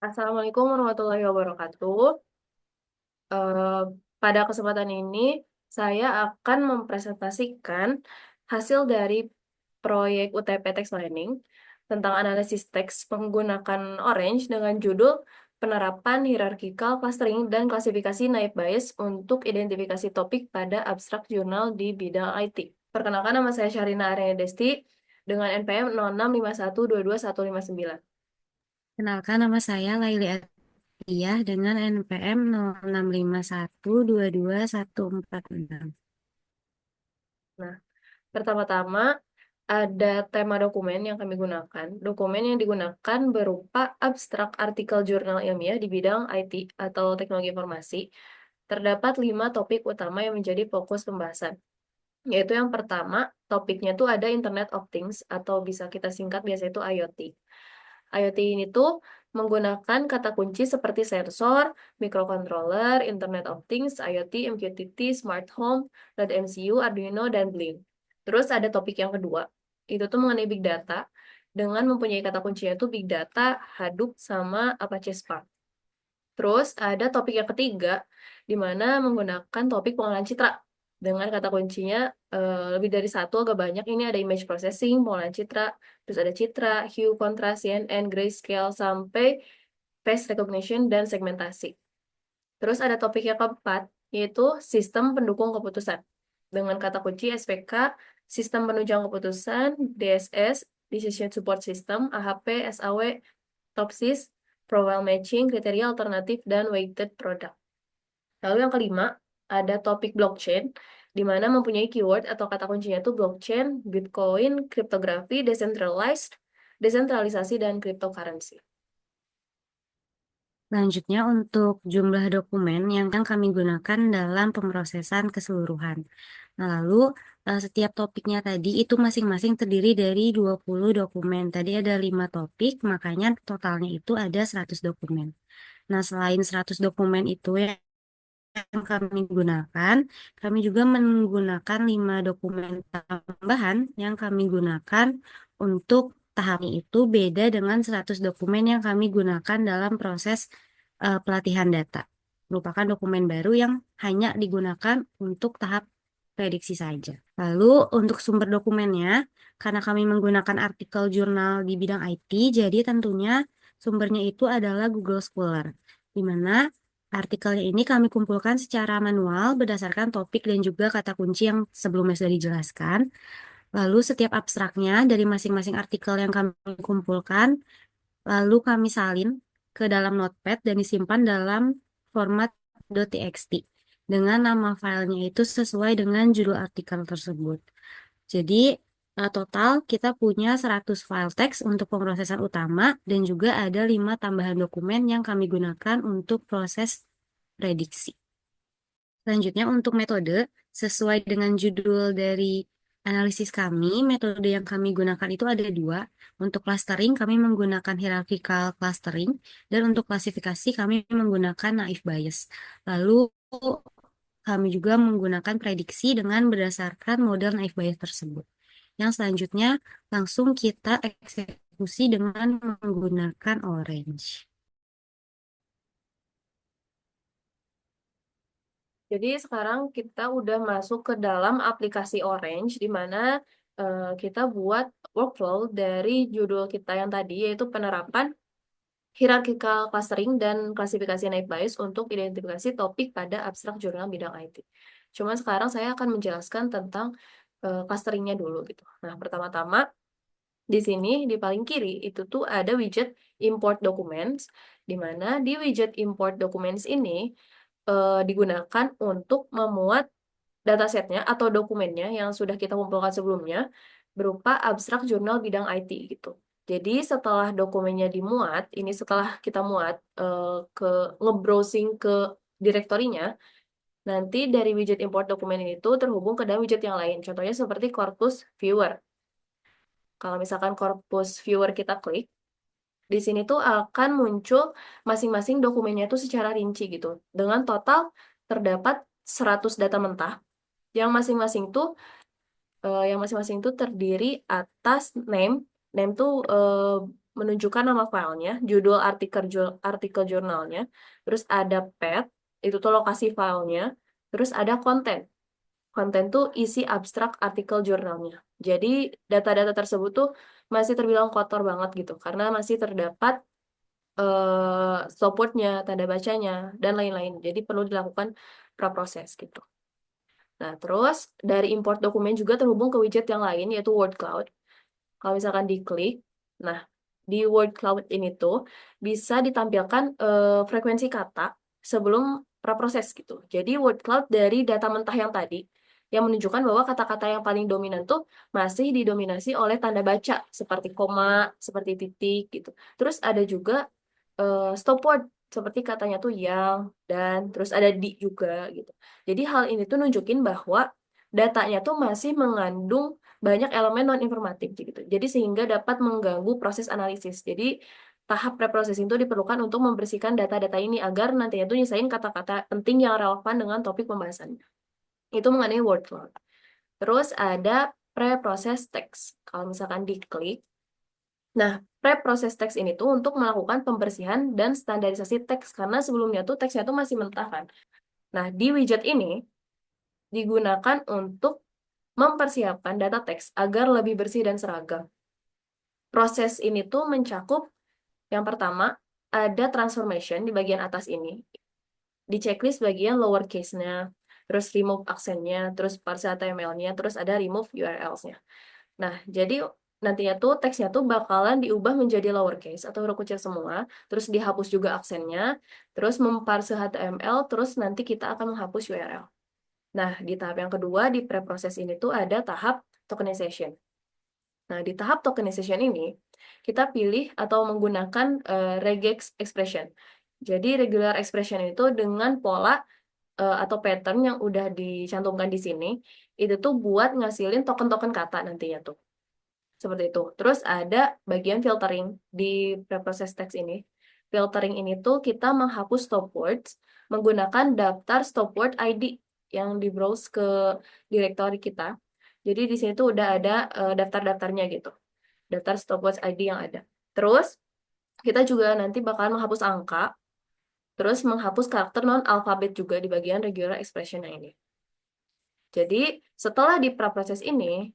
Assalamualaikum warahmatullahi wabarakatuh. Eh, Pada kesempatan ini, saya akan mempresentasikan hasil dari proyek UTP Text Mining tentang analisis teks menggunakan Orange dengan judul Penerapan Hierarchical Clustering dan Klasifikasi Naive Bayes untuk Identifikasi Topik pada Abstrak Jurnal di Bidang IT. Perkenalkan, nama saya Syarina Aryani Desti dengan NPM 0651225159. Kenalkan nama saya Laili Atiyah dengan NPM 0651222146. Nah, pertama-tama, ada tema dokumen yang kami gunakan. Dokumen yang digunakan berupa abstrak artikel jurnal ilmiah di bidang IT atau teknologi informasi. Terdapat 5 topik utama yang menjadi fokus pembahasan. Yaitu yang pertama, topiknya tuh ada Internet of Things atau bisa kita singkat biasa itu IoT. IoT ini tuh menggunakan kata kunci seperti sensor, microcontroller, Internet of Things, IoT, MQTT, Smart Home, Node MCU, Arduino, dan Blink. Terus ada topik yang kedua, itu tuh mengenai Big Data, dengan mempunyai kata kuncinya tuh Big Data, Hadoop, sama Apache Spark. Terus ada topik yang ketiga, di mana menggunakan topik pengolahan citra. Dengan kata kuncinya lebih dari satu, agak banyak. Ini ada image processing, pengolahan citra, terus ada citra, hue, contrast, CNN, grayscale, sampai face recognition dan segmentasi. Terus ada topik yang keempat, yaitu sistem pendukung keputusan. Dengan kata kunci SPK, sistem penunjang keputusan, DSS, Decision Support System, AHP, SAW, Topsys, profile matching, kriteria alternatif, dan weighted product. Lalu yang kelima, ada topik blockchain, di mana mempunyai keyword atau kata kuncinya itu blockchain, Bitcoin, kriptografi, decentralized, desentralisasi, dan cryptocurrency. Selanjutnya untuk jumlah dokumen yang kami gunakan dalam pemrosesan keseluruhan. Nah, lalu setiap topiknya tadi itu masing-masing terdiri dari 20 dokumen. Tadi ada 5 topik, makanya totalnya itu ada 100 dokumen. Nah, selain 100 dokumen itu yang kami gunakan, kami juga menggunakan 5 dokumen tambahan yang kami gunakan untuk tahapnya itu beda dengan 100 dokumen yang kami gunakan dalam proses pelatihan data. Merupakan dokumen baru yang hanya digunakan untuk tahap prediksi saja. Lalu untuk sumber dokumennya, karena kami menggunakan artikel jurnal di bidang IT, jadi tentunya sumbernya itu adalah Google Scholar, di mana artikelnya ini kami kumpulkan secara manual berdasarkan topik dan juga kata kunci yang sebelumnya sudah dijelaskan. Lalu setiap abstraknya dari masing-masing artikel yang kami kumpulkan, lalu kami salin ke dalam Notepad dan disimpan dalam format .txt dengan nama filenya itu sesuai dengan judul artikel tersebut. Jadi total kita punya 100 file teks untuk pemrosesan utama dan juga ada 5 tambahan dokumen yang kami gunakan untuk proses prediksi. Selanjutnya untuk metode, sesuai dengan judul dari analisis kami, metode yang kami gunakan itu ada dua. Untuk clustering, kami menggunakan hierarchical clustering, dan untuk klasifikasi, kami menggunakan naive Bayes. Lalu, kami juga menggunakan prediksi dengan berdasarkan model naive Bayes tersebut. Yang selanjutnya, langsung kita eksekusi dengan menggunakan Orange. Jadi sekarang kita udah masuk ke dalam aplikasi Orange, di mana kita buat workflow dari judul kita yang tadi, yaitu penerapan hierarchical clustering dan klasifikasi naive Bayes untuk identifikasi topik pada abstrak jurnal bidang IT. Cuma sekarang saya akan menjelaskan tentang clusteringnya dulu gitu. Nah, pertama-tama di sini di paling kiri itu tuh ada widget import documents, di mana di widget import documents ini digunakan untuk memuat datasetnya atau dokumennya yang sudah kita kumpulkan sebelumnya berupa abstrak jurnal bidang IT gitu. Jadi setelah dokumennya dimuat, ini setelah kita muat ke nge-browsing ke direktorinya, nanti dari widget import dokumen ini tuh terhubung ke dalam widget yang lain. Contohnya seperti Corpus Viewer. Kalau misalkan Corpus Viewer kita klik, di sini tuh akan muncul masing-masing dokumennya tuh secara rinci gitu. Dengan total terdapat 100 data mentah yang masing-masing tuh terdiri atas name. Name tuh menunjukkan nama filenya, judul artikel jurnalnya, terus ada path, itu tuh lokasi filenya, terus ada konten. Konten tuh isi abstrak artikel jurnalnya. Jadi data-data tersebut tuh masih terbilang kotor banget gitu, karena masih terdapat stopwordnya, tanda bacanya, dan lain-lain. Jadi perlu dilakukan praproses gitu. Nah, terus dari import dokumen juga terhubung ke widget yang lain, yaitu word cloud. Kalau misalkan diklik, nah di word cloud ini tuh bisa ditampilkan frekuensi kata sebelum praproses gitu. Jadi word cloud dari data mentah yang tadi, yang menunjukkan bahwa kata-kata yang paling dominan tuh masih didominasi oleh tanda baca, seperti koma, seperti titik gitu. Terus ada juga stop word, seperti katanya tuh yang, dan terus ada di juga gitu. Jadi hal ini tuh nunjukin bahwa datanya tuh masih mengandung banyak elemen non-informatif gitu. Jadi sehingga dapat mengganggu proses analisis. Jadi tahap preprocessing itu diperlukan untuk membersihkan data-data ini agar nantinya tuh nyisain kata-kata penting yang relevan dengan topik pembahasannya. Itu mengenai word cloud. Terus ada pre-process text. Kalau misalkan diklik, nah, pre-process text ini tuh untuk melakukan pembersihan dan standarisasi teks karena sebelumnya tuh teksnya tuh masih mentah kan. Nah, di widget ini digunakan untuk mempersiapkan data teks agar lebih bersih dan seragam. Proses ini tuh mencakup yang pertama ada transformation di bagian atas ini, di checklist bagian lowercase-nya, terus remove aksennya, terus parse HTML-nya, terus ada remove URLs-nya. Nah, jadi nantinya tuh teksnya tuh bakalan diubah menjadi lowercase atau huruf kecil semua, terus dihapus juga aksennya, terus memparse HTML, terus nanti kita akan menghapus URL. Nah, di tahap yang kedua di preproses ini tuh ada tahap tokenization. Nah, di tahap tokenization ini kita pilih atau menggunakan regex expression. Jadi regular expression itu dengan pola atau pattern yang udah dicantumkan di sini, itu tuh buat ngasilin token-token kata nantinya tuh. Seperti itu. Terus ada bagian filtering di preprocess text ini. Filtering ini tuh kita menghapus stop words menggunakan daftar stop word ID yang di browse ke directory kita. Jadi di sini tuh udah ada daftar-daftarnya gitu. Daftar stop words ID yang ada. Terus kita juga nanti bakal menghapus angka, terus menghapus karakter non alfabet juga di bagian regular expression yang ini. Jadi setelah di preprocess ini,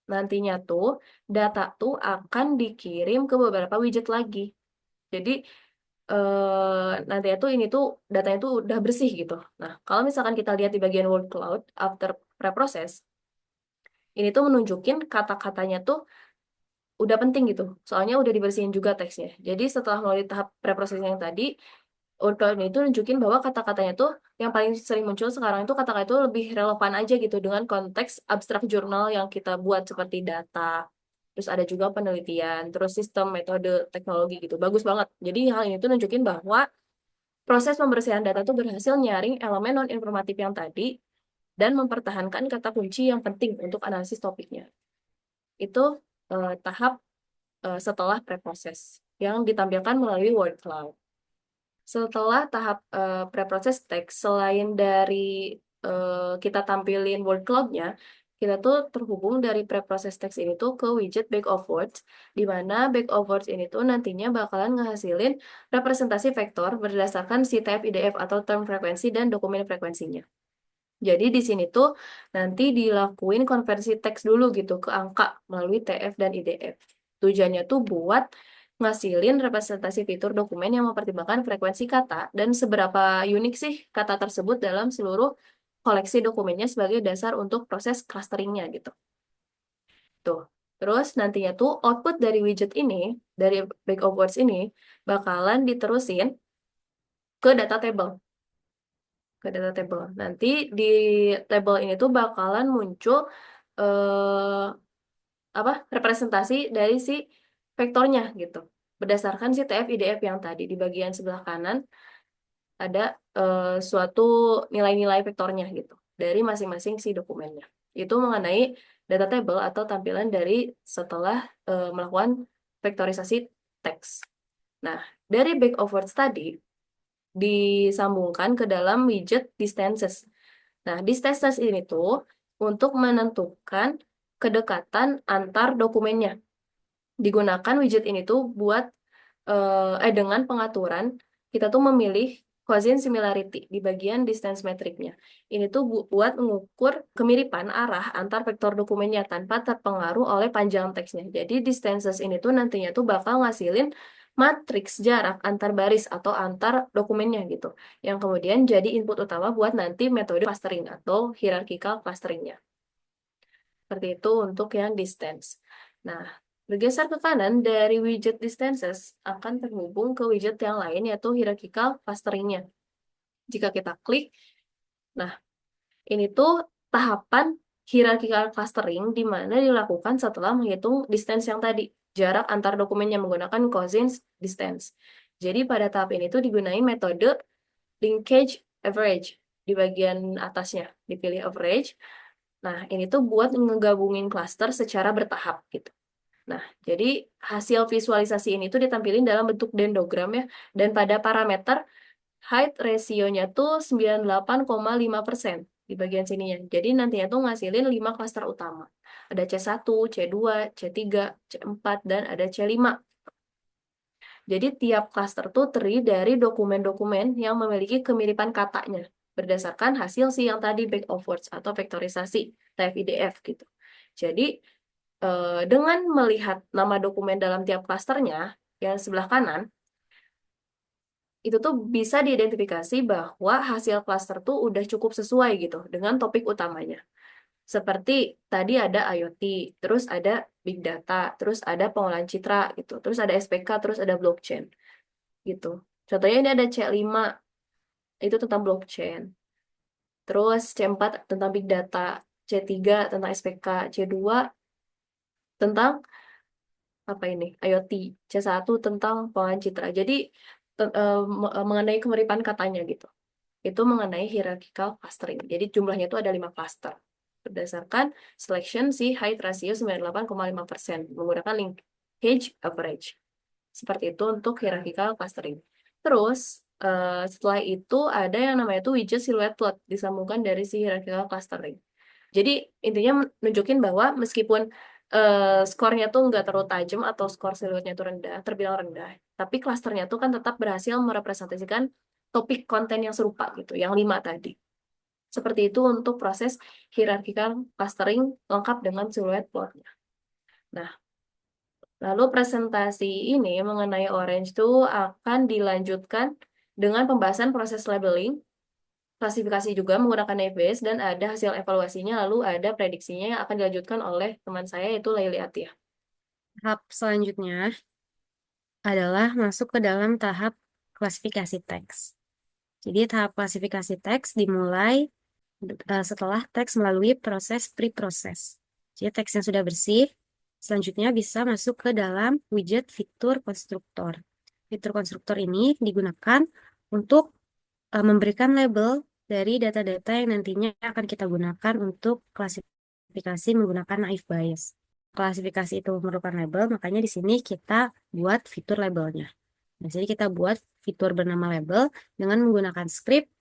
nantinya tuh data tuh akan dikirim ke beberapa widget lagi. Jadi nantinya tuh ini tuh datanya tuh udah bersih gitu. Nah, kalau misalkan kita lihat di bagian word cloud after preprocess, ini tuh menunjukin kata-katanya tuh udah penting gitu. Soalnya udah dibersihin juga teksnya. Jadi setelah melalui tahap preprocessing yang tadi, word cloud ini tuh nunjukin bahwa kata-katanya tuh yang paling sering muncul sekarang itu kata-kata itu lebih relevan aja gitu dengan konteks abstrak jurnal yang kita buat seperti data. Terus ada juga penelitian, terus sistem, metode, teknologi gitu. Bagus banget. Jadi hal ini tuh nunjukin bahwa proses pembersihan data tuh berhasil nyaring elemen non-informatif yang tadi dan mempertahankan kata kunci yang penting untuk analisis topiknya. Itu tahap setelah preproses yang ditampilkan melalui word cloud. Setelah tahap preprocess text, selain dari kita tampilin word cloud-nya, kita tuh terhubung dari preprocess text ini tuh ke widget bag of words, di mana bag of words ini tuh nantinya bakalan ngehasilin representasi vektor berdasarkan si TF IDF atau term frekuensi dan dokumen frekuensinya. Jadi di sini tuh nanti dilakuin konversi teks dulu gitu ke angka melalui TF dan IDF. Tujuannya tuh buat ngasilin representasi fitur dokumen yang mempertimbangkan frekuensi kata dan seberapa unik sih kata tersebut dalam seluruh koleksi dokumennya sebagai dasar untuk proses clusteringnya gitu. Tuh. Terus nantinya tuh output dari widget ini, dari bag of words ini, bakalan diterusin ke data table. Ke data table. Nanti di table ini tuh bakalan muncul eh, apa representasi dari si vektornya gitu. Berdasarkan si TF IDF yang tadi di bagian sebelah kanan ada suatu nilai-nilai vektornya gitu dari masing-masing si dokumennya. Itu mengenai data table atau tampilan dari setelah melakukan vektorisasi teks. Nah, dari back of words tadi disambungkan ke dalam widget distances. Nah, distances ini tuh untuk menentukan kedekatan antar dokumennya. digunakan widget ini tuh buat dengan pengaturan kita tuh memilih Gaussian similarity di bagian distance metricnya. Ini tuh buat mengukur kemiripan arah antar vektor dokumennya tanpa terpengaruh oleh panjang teksnya. Jadi distances ini tuh nantinya tuh bakal ngasilin matriks jarak antar baris atau antar dokumennya gitu. Yang kemudian jadi input utama buat nanti metode clustering atau hierarchical clusteringnya. Seperti itu untuk yang distance. Nah, bergeser ke kanan dari widget distances akan terhubung ke widget yang lain yaitu hierarchical clusteringnya. Jika kita klik, nah ini tuh tahapan hierarchical clustering di mana dilakukan setelah menghitung distance yang tadi, jarak antar dokumennya menggunakan cousins distance. Jadi pada tahap ini tuh digunain metode linkage average di bagian atasnya, dipilih average. Nah, ini tuh buat ngegabungin cluster secara bertahap gitu. Nah, jadi hasil visualisasi ini tuh ditampilin dalam bentuk dendrogram ya. Dan pada parameter height ratio-nya tuh 98,5% di bagian sininya. Jadi nantinya tuh ngasilin 5 klaster utama. Ada C1, C2, C3, C4, dan ada C5. Jadi tiap klaster tuh terdiri dari dokumen-dokumen yang memiliki kemiripan katanya berdasarkan hasil si yang tadi back of words atau vektorisasi TF-IDF gitu. Jadi dengan melihat nama dokumen dalam tiap klasternya yang sebelah kanan, itu tuh bisa diidentifikasi bahwa hasil klaster tuh udah cukup sesuai gitu dengan topik utamanya. Seperti tadi ada IoT, terus ada Big Data, terus ada pengolahan citra gitu, terus ada SPK, terus ada blockchain gitu. Contohnya ini ada C5, itu tentang blockchain. Terus C4 tentang Big Data, C3 tentang SPK, C2 tentang apa ini? IoT. C1 tentang pengolahan citra. Jadi mengenai kemiripan katanya gitu. Itu mengenai hierarchical clustering. Jadi jumlahnya itu ada 5 cluster. Berdasarkan selection si height ratio 98,5% menggunakan linkage average. Seperti itu untuk hierarchical clustering. Terus setelah itu ada yang namanya itu widget silhouette plot disambungkan dari si hierarchical clustering. Jadi intinya nunjukin bahwa meskipun skornya tuh nggak terlalu tajam atau skor siluetnya itu rendah, terbilang rendah, tapi klasternya tuh kan tetap berhasil merepresentasikan topik konten yang serupa gitu, yang 5 tadi. Seperti itu untuk proses hierarchical clustering lengkap dengan siluet plotnya. Nah, lalu presentasi ini mengenai Orange tuh akan dilanjutkan dengan pembahasan proses labeling, klasifikasi juga menggunakan Navies, dan ada hasil evaluasinya, lalu ada prediksinya yang akan dilanjutkan oleh teman saya yaitu Laili Atiyah. Tahap selanjutnya adalah masuk ke dalam tahap klasifikasi teks. Jadi tahap klasifikasi teks dimulai setelah teks melalui proses pre-proses. Jadi teks yang sudah bersih, selanjutnya bisa masuk ke dalam widget fitur konstruktor. Fitur konstruktor ini digunakan untuk memberikan label dari data-data yang nantinya akan kita gunakan untuk klasifikasi menggunakan naive Bayes. Klasifikasi itu merupakan label, makanya di sini kita buat fitur labelnya. Nah, jadi kita buat fitur bernama label dengan menggunakan script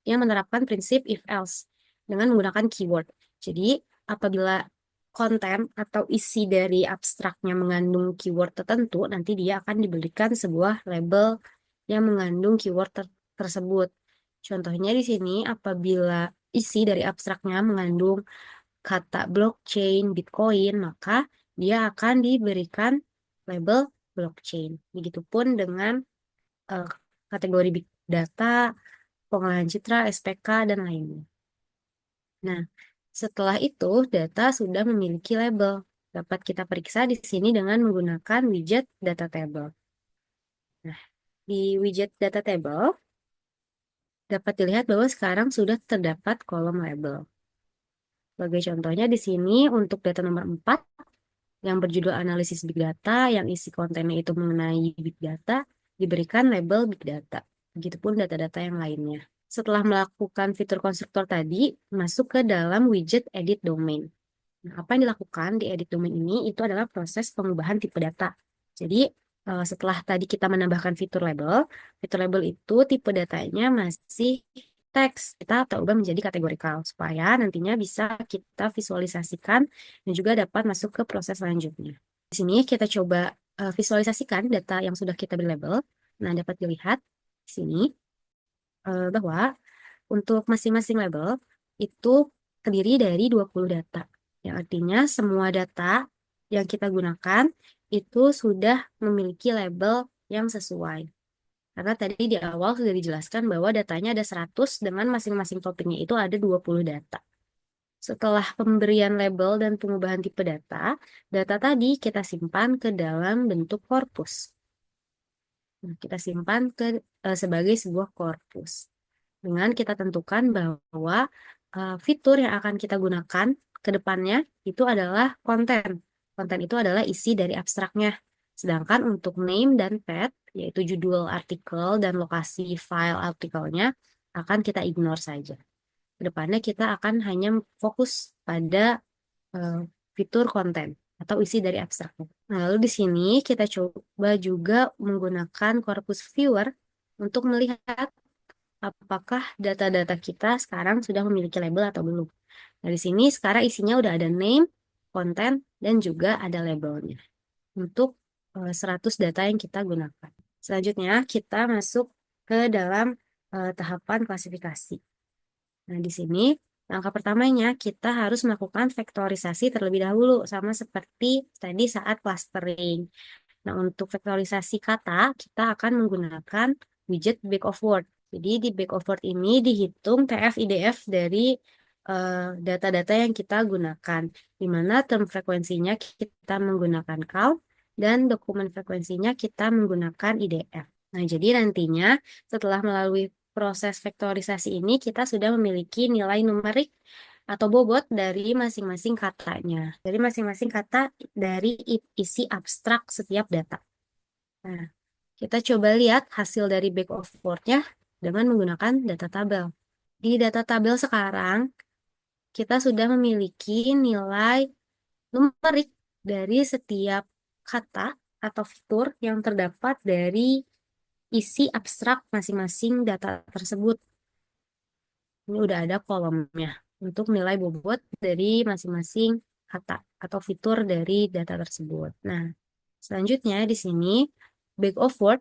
yang menerapkan prinsip if else dengan menggunakan keyword. Jadi apabila konten atau isi dari abstraknya mengandung keyword tertentu, nanti dia akan diberikan sebuah label yang mengandung keyword tersebut. Contohnya di sini apabila isi dari abstraknya mengandung kata blockchain, Bitcoin, maka dia akan diberikan label blockchain. Begitupun dengan eh, kategori big data, pengolahan citra, SPK, dan lainnya. Nah, setelah itu data sudah memiliki label. Dapat kita periksa di sini dengan menggunakan widget data table. Nah, di widget data table dapat dilihat bahwa sekarang sudah terdapat kolom label. Sebagai contohnya di sini untuk data nomor 4 yang berjudul analisis big data yang isi kontennya itu mengenai big data diberikan label big data. Begitupun data-data yang lainnya. Setelah melakukan fitur konstruktor tadi, masuk ke dalam widget edit domain. Nah, apa yang dilakukan di edit domain ini itu adalah proses pengubahan tipe data. Jadi, setelah tadi kita menambahkan fitur label itu tipe datanya masih teks. Kita ubah menjadi kategorikal supaya nantinya bisa kita visualisasikan dan juga dapat masuk ke proses selanjutnya. Di sini kita coba visualisasikan data yang sudah kita beri label. Nah, dapat dilihat di sini bahwa untuk masing-masing label itu terdiri dari 20 data. Yang artinya semua data yang kita gunakan itu sudah memiliki label yang sesuai. Karena tadi di awal sudah dijelaskan bahwa datanya ada 100 dengan masing-masing topiknya itu ada 20 data. Setelah pemberian label dan pengubahan tipe data, data tadi kita simpan ke dalam bentuk korpus. Nah, kita simpan sebagai sebuah korpus. Dengan kita tentukan bahwa fitur yang akan kita gunakan ke depannya itu adalah konten. Konten itu adalah isi dari abstraknya. Sedangkan untuk name dan path, yaitu judul artikel dan lokasi file artikelnya, akan kita ignore saja. Kedepannya kita akan hanya fokus pada eh, fitur konten atau isi dari abstraknya. Nah, lalu di sini kita coba juga menggunakan corpus viewer untuk melihat apakah data-data kita sekarang sudah memiliki label atau belum. Nah, di sini sekarang isinya udah ada name, konten, dan juga ada labelnya untuk 100 data yang kita gunakan. Selanjutnya kita masuk ke dalam tahapan klasifikasi. Nah, di sini langkah pertamanya kita harus melakukan vektorisasi terlebih dahulu, sama seperti tadi saat clustering. Nah, untuk vektorisasi kata, kita akan menggunakan widget bag of word. Jadi, di bag of word ini dihitung TF-IDF dari data-data yang kita gunakan, di mana term frekuensinya kita menggunakan count, dan dokumen frekuensinya kita menggunakan IDF. Nah, jadi nantinya setelah melalui proses vektorisasi ini, kita sudah memiliki nilai numerik atau bobot dari masing-masing katanya. Dari masing-masing kata dari isi abstrak setiap data. Nah, kita coba lihat hasil dari back of word-nya dengan menggunakan data tabel. Di data tabel sekarang, kita sudah memiliki nilai numerik dari setiap kata atau fitur yang terdapat dari isi abstrak masing-masing data tersebut. Ini udah ada kolomnya untuk nilai bobot dari masing-masing kata atau fitur dari data tersebut. Nah, selanjutnya di sini bag of word,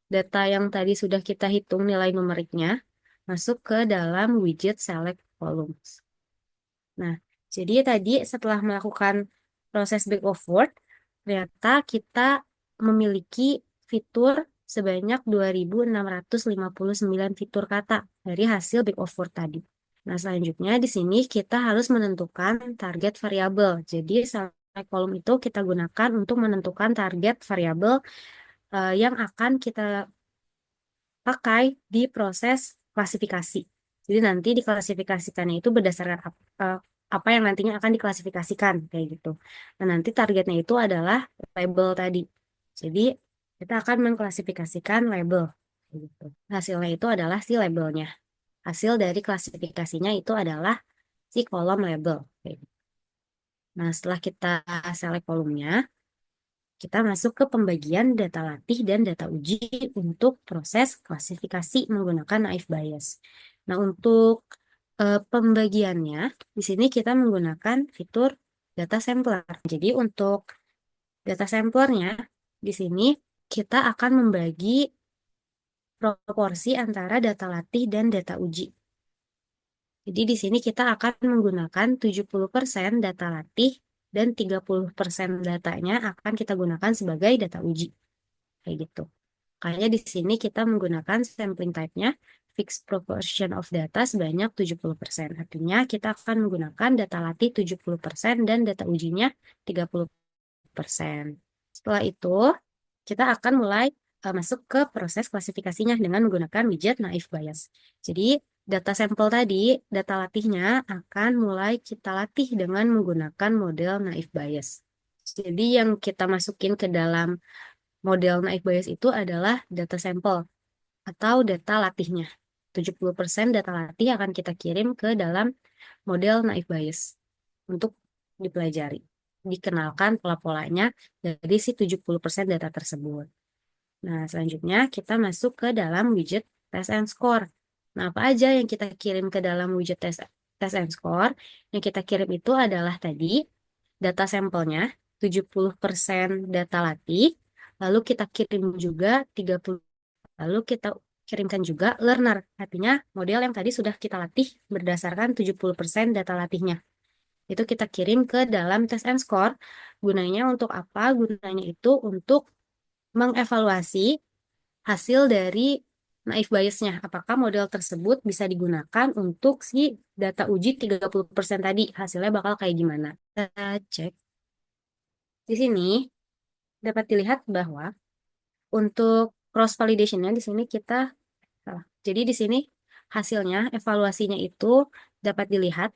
data yang tadi sudah kita hitung nilai numeriknya, masuk ke dalam widget select columns. Nah, jadi tadi setelah melakukan proses bag of word, ternyata kita memiliki fitur sebanyak 2.659 fitur kata dari hasil bag of word tadi. Nah, selanjutnya di sini kita harus menentukan target variabel. Jadi, select column itu kita gunakan untuk menentukan target variabel yang akan kita pakai di proses klasifikasi. Jadi nanti diklasifikasikannya itu berdasarkan apa yang nantinya akan diklasifikasikan kayak gitu. Nah, nanti targetnya itu adalah label tadi. Jadi kita akan mengklasifikasikan label kayak gitu. Hasilnya itu adalah si labelnya. Hasil dari klasifikasinya itu adalah si kolom label kayak gitu. Nah, setelah kita select kolomnya, kita masuk ke pembagian data latih dan data uji untuk proses klasifikasi menggunakan naive Bayes. Nah, untuk pembagiannya, di sini kita menggunakan fitur data sampler. Jadi, untuk data samplernya, di sini kita akan membagi proporsi antara data latih dan data uji. Jadi, di sini kita akan menggunakan 70% data latih dan 30% datanya akan kita gunakan sebagai data uji. Kayak gitu. Makanya di sini kita menggunakan sampling type-nya fixed proportion of data sebanyak 70%. Artinya kita akan menggunakan data latih 70% dan data ujinya 30%. Setelah itu, kita akan mulai masuk ke proses klasifikasinya dengan menggunakan widget naive Bayes. Jadi, data sampel tadi, data latihnya akan mulai kita latih dengan menggunakan model naive Bayes. Jadi, yang kita masukin ke dalam model naive Bayes itu adalah data sampel atau data latihnya. 70% data latih akan kita kirim ke dalam model naive Bayes untuk dipelajari. Dikenalkan pola-polanya dari si 70% data tersebut. Nah, selanjutnya kita masuk ke dalam widget test and score. Nah, apa aja yang kita kirim ke dalam widget test and score? Yang kita kirim itu adalah tadi data sampelnya 70% data latih, lalu kita kirim juga 30, lalu kita kirimkan juga learner. Artinya model yang tadi sudah kita latih berdasarkan 70% data latihnya. Itu kita kirim ke dalam test and score. Gunanya untuk apa? Gunanya itu untuk mengevaluasi hasil dari naif biasnya. Apakah model tersebut bisa digunakan untuk si data uji 30% tadi? Hasilnya bakal kayak gimana? Kita cek. Di sini dapat dilihat bahwa untuk cross validation-nya di sini kita salah. Jadi di sini hasilnya, evaluasinya itu dapat dilihat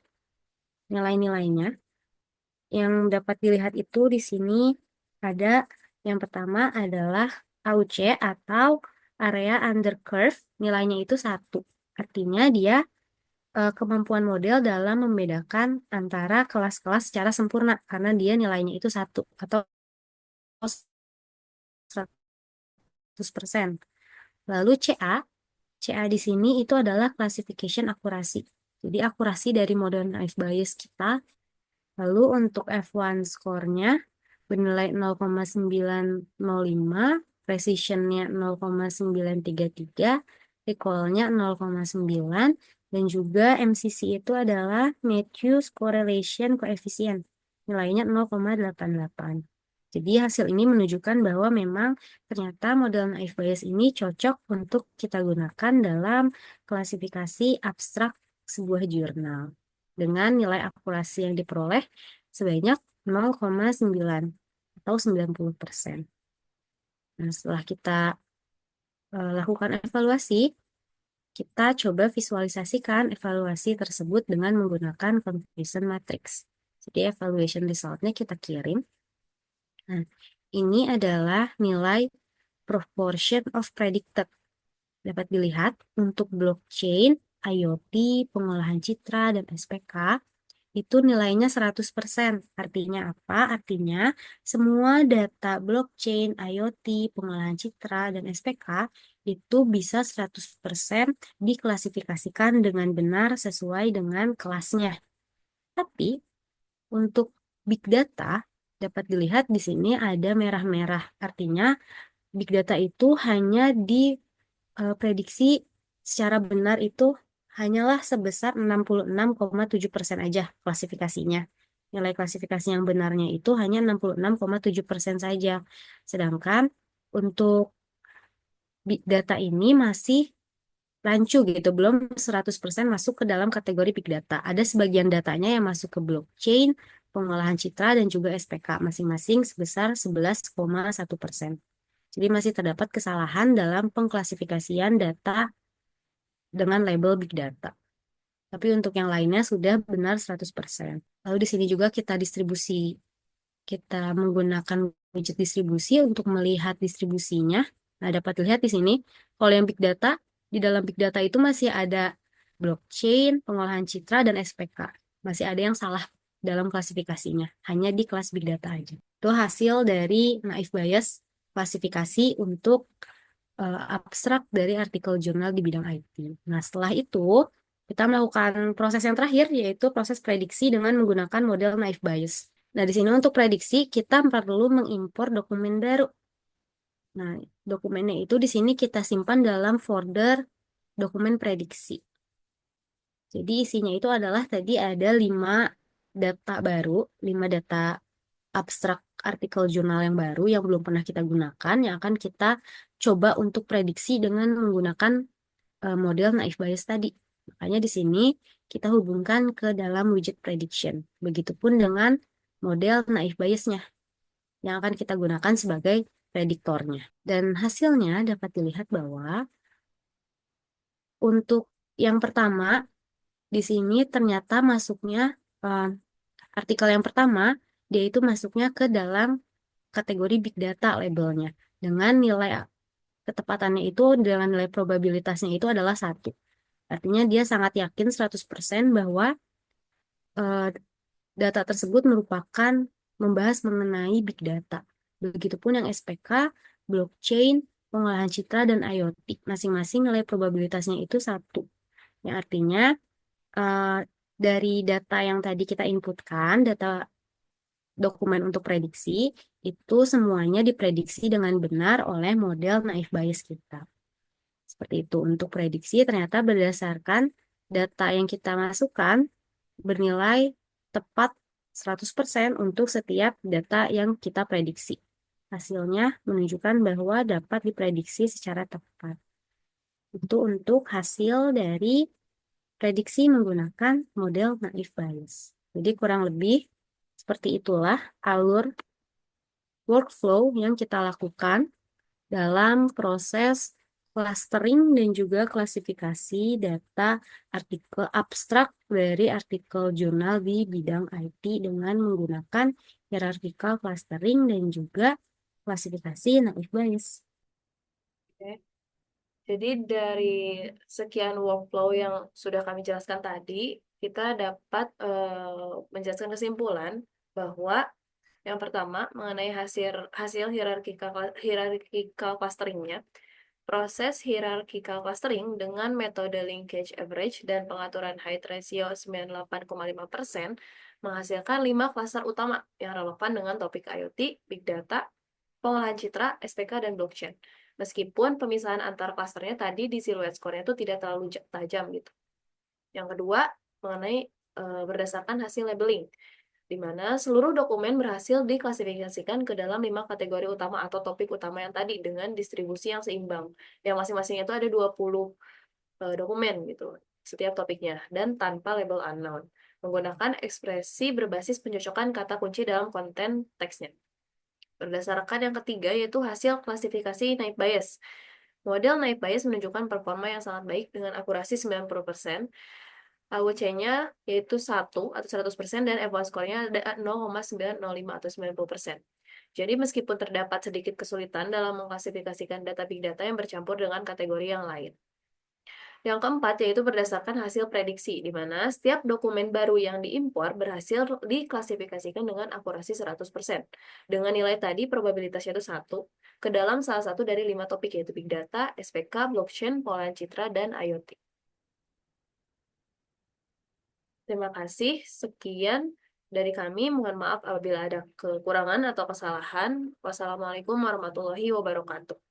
nilai-nilainya. Yang dapat dilihat itu di sini ada yang pertama adalah AUC atau area under curve, nilainya itu 1. Artinya dia kemampuan model dalam membedakan antara kelas-kelas secara sempurna karena dia nilainya itu 1 atau 100%. Lalu CA di sini itu adalah classification akurasi. Jadi akurasi dari model naive Bayes kita. Lalu untuk F1 skornya bernilai 0,905, precisionnya 0,933, recallnya 0,9, dan juga MCC itu adalah Matthews Correlation Coefficient, nilainya 0,88. Jadi hasil ini menunjukkan bahwa memang ternyata model naive Bayes ini cocok untuk kita gunakan dalam klasifikasi abstrak sebuah jurnal dengan nilai akurasi yang diperoleh sebanyak 0,9 atau 90%. Nah, setelah kita lakukan evaluasi, kita coba visualisasikan evaluasi tersebut dengan menggunakan comparison matrix. Jadi evaluation resultnya kita kirim. Nah, ini adalah nilai proportion of predicted. Dapat dilihat untuk blockchain, IoT, pengolahan citra, dan SPK, itu nilainya 100%. Artinya apa? Artinya semua data blockchain, IoT, pengolahan citra, dan SPK itu bisa 100% diklasifikasikan dengan benar sesuai dengan kelasnya. Tapi untuk big data dapat dilihat di sini ada merah-merah. Artinya big data itu hanya diprediksi secara benar itu hanyalah sebesar 66,7% aja klasifikasinya. Nilai klasifikasi yang benarnya itu hanya 66,7% saja. Sedangkan untuk big data ini masih rancu gitu, belum 100% masuk ke dalam kategori big data. Ada sebagian datanya yang masuk ke blockchain, pengolahan citra, dan juga SPK masing-masing sebesar 11,1%. Jadi masih terdapat kesalahan dalam pengklasifikasian data dengan label big data. Tapi untuk yang lainnya sudah benar 100%. Lalu di sini juga kita menggunakan widget distribusi untuk melihat distribusinya. Nah, dapat dilihat di sini, kalau yang big data, di dalam big data itu masih ada blockchain, pengolahan citra, dan SPK. Masih ada yang salah dalam klasifikasinya, hanya di kelas big data aja. Itu hasil dari naive Bayes klasifikasi untuk abstrak dari artikel jurnal di bidang IT. Nah, setelah itu, kita melakukan proses yang terakhir, yaitu proses prediksi dengan menggunakan model naive Bayes. Nah, di sini untuk prediksi, kita perlu mengimpor dokumen baru. Nah, dokumennya itu di sini kita simpan dalam folder dokumen prediksi. Jadi isinya itu adalah tadi ada 5 data baru, 5 data abstrak artikel jurnal yang baru yang belum pernah kita gunakan, yang akan kita coba untuk prediksi dengan menggunakan model naive Bayes tadi. Makanya di sini kita hubungkan ke dalam widget prediction. Begitupun dengan model naive Bayesnya yang akan kita gunakan sebagai prediktornya. Dan hasilnya dapat dilihat bahwa untuk yang pertama di sini ternyata masuknya eh, artikel yang pertama dia itu masuknya ke dalam kategori big data labelnya dengan nilai ketepatannya itu dengan nilai probabilitasnya itu adalah 1. Artinya dia sangat yakin 100% bahwa eh, data tersebut merupakan membahas mengenai big data. Begitupun yang SPK, blockchain, pengolahan citra, dan IoT. Masing-masing nilai probabilitasnya itu 1. Yang artinya eh, dari data yang tadi kita inputkan, data dokumen untuk prediksi, itu semuanya diprediksi dengan benar oleh model naive Bayes kita. Seperti itu. Untuk prediksi ternyata berdasarkan data yang kita masukkan bernilai tepat 100% untuk setiap data yang kita prediksi. Hasilnya menunjukkan bahwa dapat diprediksi secara tepat. Itu untuk hasil dari prediksi menggunakan model naive Bayes. Jadi kurang lebih seperti itulah alur workflow yang kita lakukan dalam proses clustering dan juga klasifikasi data artikel abstrak dari artikel jurnal di bidang IT dengan menggunakan hierarchical clustering dan juga klasifikasi naive Bayes. Oke. Jadi dari sekian workflow yang sudah kami jelaskan tadi, kita dapat menjelaskan kesimpulan bahwa yang pertama mengenai hasil hasil hierarchical clusteringnya, proses hierarchical clustering dengan metode linkage average dan pengaturan height ratio 98,5% menghasilkan 5 klaster utama yang relevan dengan topik IoT, Big Data, pengolahan citra, SPK, dan blockchain. Meskipun pemisahan antar klasternya tadi di siluet skornya itu tidak terlalu tajam gitu. Yang kedua, mengenai berdasarkan hasil labeling, di mana seluruh dokumen berhasil diklasifikasikan ke dalam 5 kategori utama atau topik utama yang tadi dengan distribusi yang seimbang. Yang masing-masing itu ada 20 dokumen gitu, setiap topiknya, dan tanpa label unknown, menggunakan ekspresi berbasis pencocokan kata kunci dalam konten teksnya. Berdasarkan yang ketiga, yaitu hasil klasifikasi naive Bayes. Model naive Bayes menunjukkan performa yang sangat baik dengan akurasi 90%, AUC-nya yaitu 1 atau 100%, dan eval score-nya ada 0,905 atau 90%. Jadi meskipun terdapat sedikit kesulitan dalam mengklasifikasikan data big data yang bercampur dengan kategori yang lain. Yang keempat yaitu berdasarkan hasil prediksi, di mana setiap dokumen baru yang diimpor berhasil diklasifikasikan dengan akurasi 100%. Dengan nilai tadi probabilitasnya itu 1 ke dalam salah satu dari 5 topik, yaitu Big Data, SPK, Blockchain, Pengolahan Citra, dan IoT. Terima kasih. Sekian dari kami. Mohon maaf apabila ada kekurangan atau kesalahan. Wassalamualaikum warahmatullahi wabarakatuh.